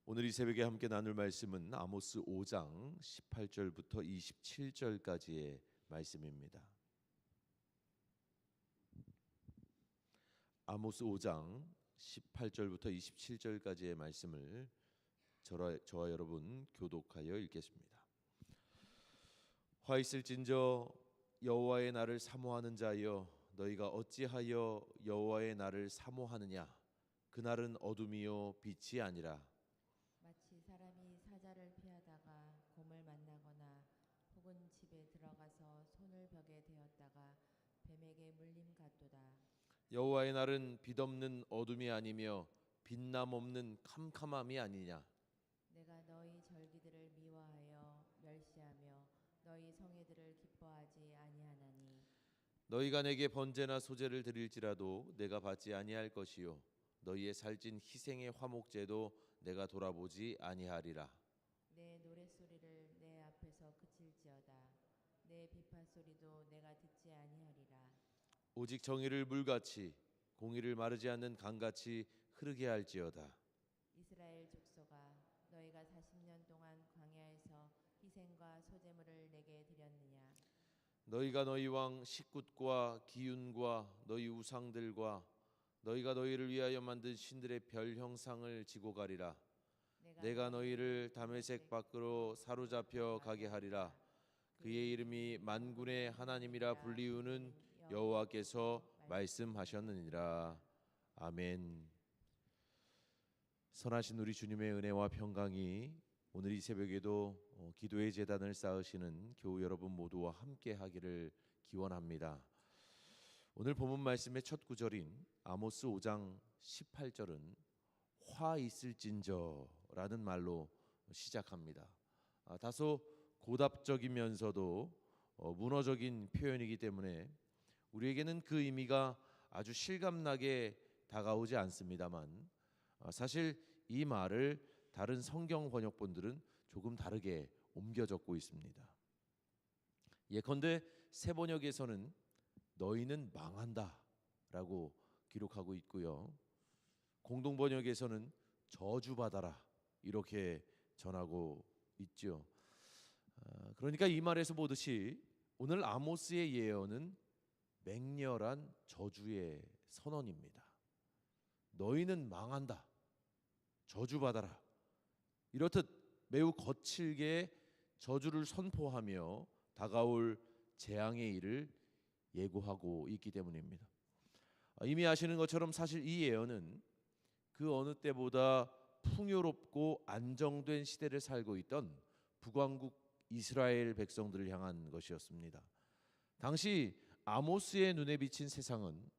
오늘 이 새벽에 함께 나눌 말씀은 아모스 5장 18절부터 27절까지의 말씀입니다. 아모스 5장 18절부터 27절까지의 말씀을 저와 여러분 교독하여 읽겠습니다. 화 있을진저 여호와의 날을 사모하는 자여, 너희가 어찌하여 여호와의 날을 사모하느냐? 그날은 어둠이요 빛이 아니라 마치 사람이 사자를 피하다가 곰을 만나거나 혹은 집에 들어가서 손을 벽에 대었다가 뱀에게 물림 같도다. 여호와의 날은 빛없는 어둠이 아니며 빛남 없는 캄캄함이 아니냐? 내가 너희 절기들을 미워하여 멸시하며 너희 성회들을 기뻐하지 아니하나니 너희가 내게 번제나 소제를 드릴지라도 내가 받지 아니할 것이요 너희의 살찐 희생의 화목제도 내가 돌아보지 아니하리라. 내 노랫소리를 내 앞에서 그칠지어다. 내 비판소리도 내가 듣지 아니하리라. 오직 정의를 물같이 공의를 마르지 않는 강같이 흐르게 할지어다. 이스라엘 족속아, 너희가 40년 동안 광야에서 희생과 소제물을 내게 드렸느냐? 너희가 너희 왕 식굿과 기윤과 너희 우상들과 너희가 너희를 위하여 만든 신들의 별 형상을 지고 가리라. 내가 너희를 다메섹 밖으로 사로잡혀 가게 하리라. 그의 이름이 만군의 하나님이라 불리우는 여호와께서 말씀하셨느니라. 아멘. 선하신 우리 주님의 은혜와 평강이 오늘 이 새벽에도 기도의 제단을 쌓으시는 교우 여러분 모두와 함께 하기를 기원합니다. 오늘 본문 말씀의 첫 구절인 아모스 5장 18절은 화 있을진저라는 말로 시작합니다. 다소 고답적이면서도 문어적인 표현이기 때문에 우리에게는 그 의미가 아주 실감나게 다가오지 않습니다만, 사실 이 말을 다른 성경 번역본들은 조금 다르게 옮겨 적고 있습니다. 예컨대 새 번역에서는 너희는 망한다 라고 기록하고 있고요, 공동 번역에서는 저주받아라 이렇게 전하고 있죠. 그러니까 이 말에서 보듯이 오늘 아모스의 예언은 맹렬한 저주의 선언입니다. 너희는 망한다, 저주받아라, 이렇듯 매우 거칠게 저주를 선포하며 다가올 재앙의 일을 예고하고 있기 때문입니다. 이미 아시는 것처럼 사실 이 예언은 그 어느 때보다 풍요롭고 안정된 시대를 살고 있던 북왕국 이스라엘 백성들을 향한 것이었습니다. 당시 아모스의 눈에 비친 세상은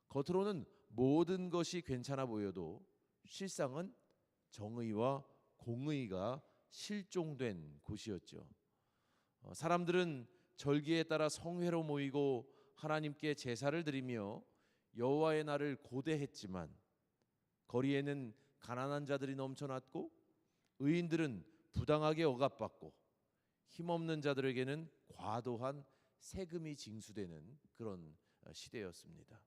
겉으로는 모든 것이 괜찮아 보여도 실상은 정의와 공의가 실종된 곳이었죠. 사람들은 절기에 따라 성회로 모이고 하나님께 제사를 드리며 여호와의 날을 고대했지만 거리에는 가난한 자들이 넘쳐났고 의인들은 부당하게 억압받고 힘없는 자들에게는 과도한 세금이 징수되는 그런 시대였습니다.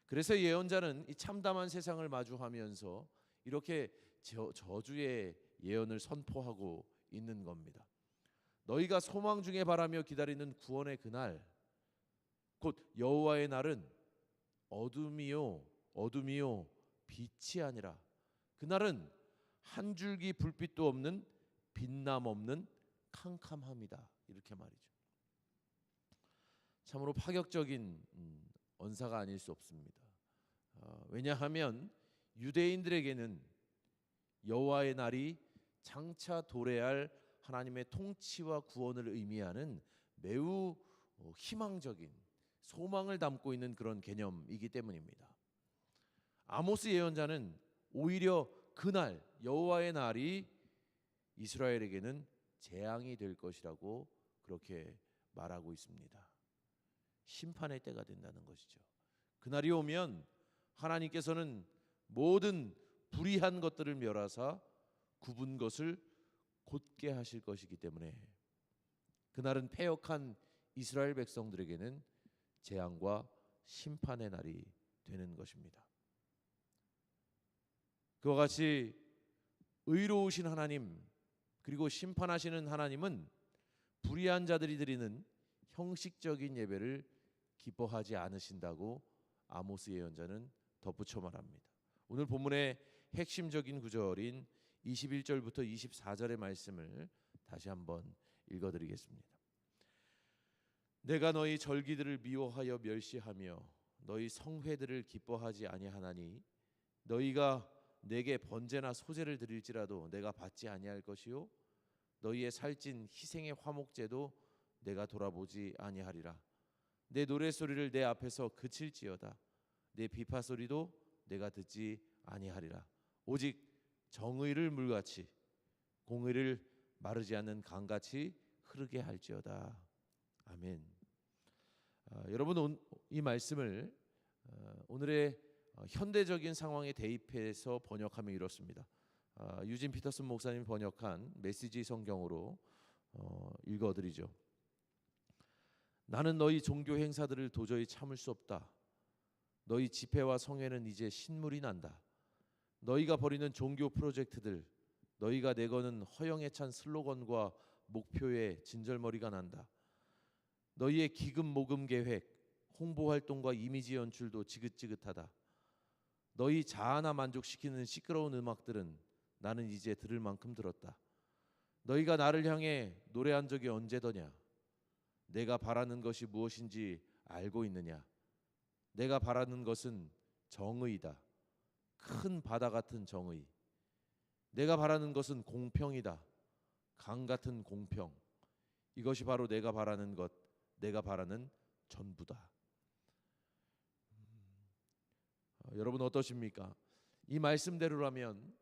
그래서 예언자는 이 참담한 세상을 마주하면서 이렇게 저주의 예언을 선포하고 있는 겁니다. 너희가 소망 중에 바라며 기다리는 구원의 그날, 곧 여호와의 날은 어둠이요 빛이 아니라, 그날은 한 줄기 불빛도 없는 빛남 없는 캄캄함이다, 이렇게 말이죠. 참으로 파격적인 언사가 아닐 수 없습니다. 왜냐하면 유대인들에게는 여호와의 날이 장차 도래할 하나님의 통치와 구원을 의미하는 매우 희망적인 소망을 담고 있는 그런 개념이기 때문입니다. 아모스 예언자는 오히려 그날 여호와의 날이 이스라엘에게는 재앙이 될 것이라고 그렇게 말하고 있습니다. 심판의 때가 된다는 것이죠. 그날이 오면 하나님께서는 모든 불의한 것들을 멸하사 굽은 것을 곧게 하실 것이기 때문에 그날은 패역한 이스라엘 백성들에게는 재앙과 심판의 날이 되는 것입니다. 그와 같이 의로우신 하나님 그리고 심판하시는 하나님은 불의한 자들이 드리는 형식적인 예배를 기뻐하지 않으신다고 아모스 예언자는 덧붙여 말합니다. 오늘 본문의 핵심적인 구절인 21절부터 24절의 말씀을 다시 한번 읽어드리겠습니다. 내가 너희 절기들을 미워하여 멸시하며 너희 성회들을 기뻐하지 아니하나니 너희가 내게 번제나 소제를 드릴지라도 내가 받지 아니할 것이요 너희의 살찐 희생의 화목제도 내가 돌아보지 아니하리라. 내 노래소리를 내 앞에서 그칠지어다 내 비파소리도 내가 듣지 아니하리라. 오직 정의를 물같이 공의를 마르지 않는 강같이 흐르게 할지어다. 아멘. 여러분 이 말씀을 오늘의 현대적인 상황에 대입해서 번역하면 이렇습니다. 유진 피터슨 목사님이 번역한 메시지 성경으로 읽어드리죠. 나는 너희 종교 행사들을 도저히 참을 수 없다. 너희 집회와 성회는 이제 신물이 난다. 너희가 벌이는 종교 프로젝트들, 너희가 내거는 허영에 찬 슬로건과 목표에 진절머리가 난다. 너희의 기금 모금 계획, 홍보 활동과 이미지 연출도 지긋지긋하다. 너희 자아나 만족시키는 시끄러운 음악들은 나는 이제 들을 만큼 들었다. 너희가 나를 향해 노래한 적이 언제더냐? 내가 바라는 것이 무엇인지 알고 있느냐? 내가 바라는 것은 정의이다. 큰 바다 같은 정의. 내가 바라는 것은 공평이다. 강 같은 공평. 이것이 바로 내가 바라는 것, 내가 바라는 전부다. 여러분 어떠십니까? 이 말씀대로라면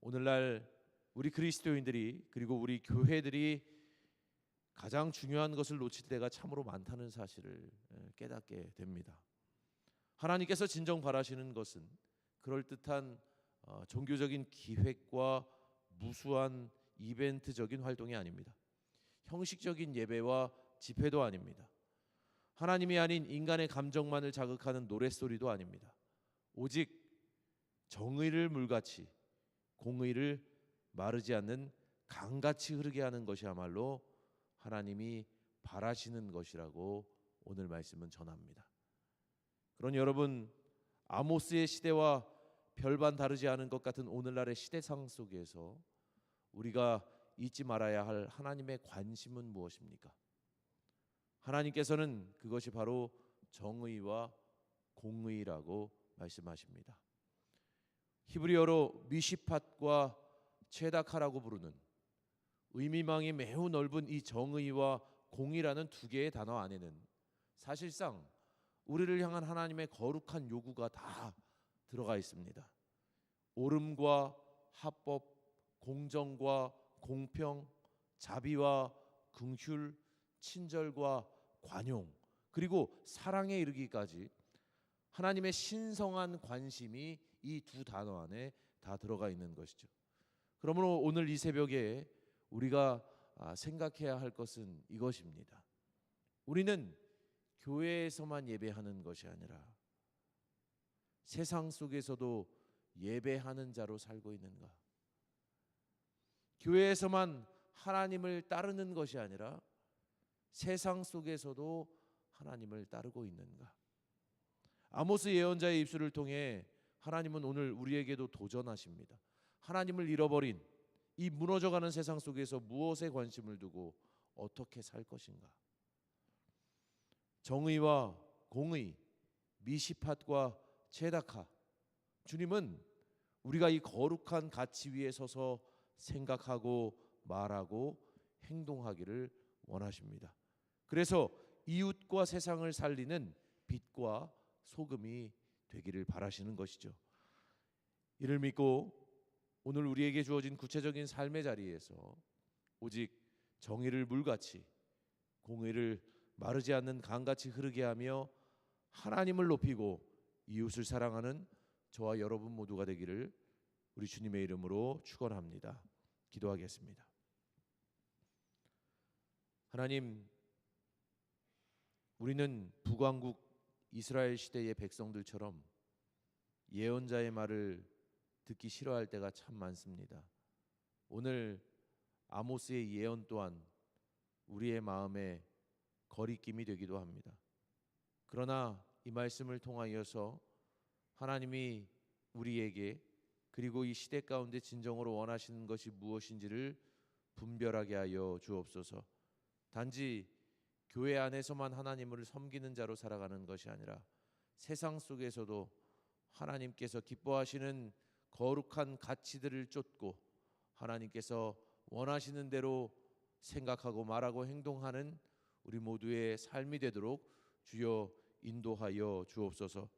오늘날 우리 그리스도인들이 그리고 우리 교회들이 가장 중요한 것을 놓칠 때가 참으로 많다는 사실을 깨닫게 됩니다. 하나님께서 진정 바라시는 것은 그럴듯한 종교적인 기획과 무수한 이벤트적인 활동이 아닙니다. 형식적인 예배와 집회도 아닙니다. 하나님이 아닌 인간의 감정만을 자극하는 노랫소리도 아닙니다. 오직 정의를 물같이 공의를 마르지 않는 강같이 흐르게 하는 것이야말로 하나님이 바라시는 것이라고 오늘 말씀은 전합니다. 그러니 여러분 아모스의 시대와 별반 다르지 않은 것 같은 오늘날의 시대상 속에서 우리가 잊지 말아야 할 하나님의 관심은 무엇입니까? 하나님께서는 그것이 바로 정의와 공의라고 말씀하십니다. 히브리어로 미시팟과 체다카라고 부르는 의미망이 매우 넓은 이 정의와 공의라는 두 개의 단어 안에는 사실상 우리를 향한 하나님의 거룩한 요구가 다 들어가 있습니다. 옳음과 합법, 공정과 공평, 자비와 긍휼, 친절과 관용, 그리고 사랑에 이르기까지 하나님의 신성한 관심이 이 두 단어 안에 다 들어가 있는 것이죠. 그러므로 오늘 이 새벽에 우리가 생각해야 할 것은 이것입니다. 우리는 교회에서만 예배하는 것이 아니라 세상 속에서도 예배하는 자로 살고 있는가? 교회에서만 하나님을 따르는 것이 아니라 세상 속에서도 하나님을 따르고 있는가? 아모스 예언자의 입술을 통해 하나님은 오늘 우리에게도 도전하십니다. 하나님을 잃어버린 이 무너져가는 세상 속에서 무엇에 관심을 두고 어떻게 살 것인가? 정의와 공의, 미시팟과 체다카, 주님은 우리가 이 거룩한 가치 위에 서서 생각하고 말하고 행동하기를 원하십니다. 그래서 이웃과 세상을 살리는 빛과 소금이 되기를 바라시는 것이죠. 이를 믿고 오늘 우리에게 주어진 구체적인 삶의 자리에서 오직 정의를 물같이 공의를 마르지 않는 강같이 흐르게 하며 하나님을 높이고 이웃을 사랑하는 저와 여러분 모두가 되기를 우리 주님의 이름으로 축원합니다. 기도하겠습니다. 하나님, 우리는 북왕국 이스라엘 시대의 백성들처럼 예언자의 말을 듣기 싫어할 때가 참 많습니다. 오늘 아모스의 예언 또한 우리의 마음에 거리낌이 되기도 합니다. 그러나 이 말씀을 통하여서 하나님이 우리에게 그리고 이 시대 가운데 진정으로 원하시는 것이 무엇인지를 분별하게 하여 주옵소서. 단지 교회 안에서만 하나님을 섬기는 자로 살아가는 것이 아니라 세상 속에서도 하나님께서 기뻐하시는 거룩한 가치들을 쫓고 하나님께서 원하시는 대로 생각하고 말하고 행동하는 우리 모두의 삶이 되도록 주여 인도하여 주옵소서.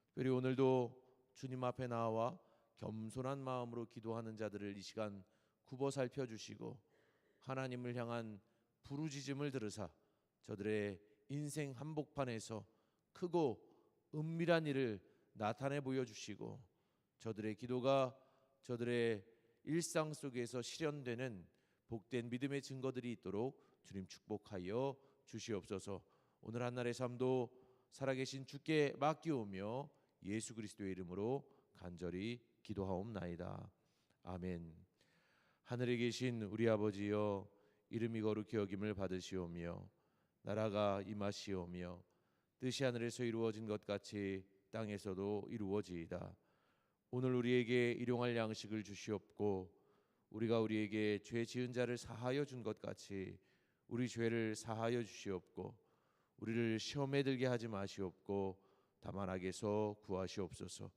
특별히 오늘도 주님 앞에 나와 겸손한 마음으로 기도하는 자들을 이 시간 굽어 살펴주시고 하나님을 향한 부르짖음을 들으사 저들의 인생 한복판에서 크고 은밀한 일을 나타내 보여주시고 저들의 기도가 저들의 일상 속에서 실현되는 복된 믿음의 증거들이 있도록 주님 축복하여 주시옵소서. 오늘 한날의 삶도 살아계신 주께 맡기오며 예수 그리스도의 이름으로 간절히 기도하옵나이다. 아멘. 하늘에 계신 우리 아버지여, 이름이 거룩히 여김을 받으시오며 나라가 임하시오며 뜻이 하늘에서 이루어진 것 같이 땅에서도 이루어지이다. 오늘 우리에게 일용할 양식을 주시옵고 우리가 우리에게 죄 지은 자를 사하여 준 것 같이 우리 죄를 사하여 주시옵고 우리를 시험에 들게 하지 마시옵고 다만 악에서 구하시옵소서.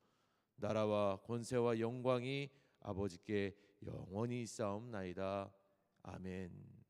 나라와 권세와 영광이 아버지께 영원히 있사옵나이다. 아멘.